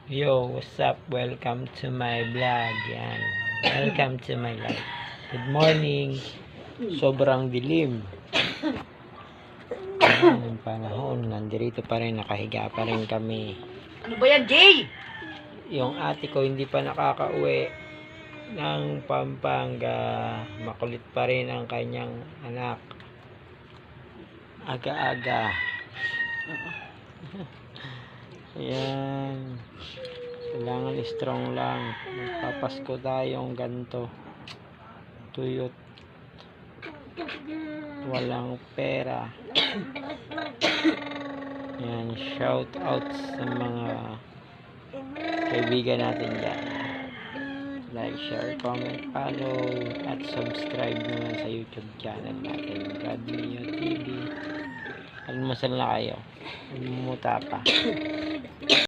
Yo, what's up? Welcome to my vlog. Yan. Welcome to my life. Good morning. Sobrang dilim. Ayan ang panahon. Nandito pa rin. Nakahiga pa rin kami. Ano ba yan, Jay? Yung ate ko hindi pa nakakauwi ng Pampanga. Makulit pa rin ang kanyang anak. Aga-aga. Ayan. Kailangan strong lang. Magpapasko tayong ganito. Tuyot. Walang pera. Ayan. Shout out sa mga kaibigan natin dyan. Like, share, comment, follow, at subscribe naman sa YouTube channel natin. Radio TV. Almusal na kayo. Umuta pa.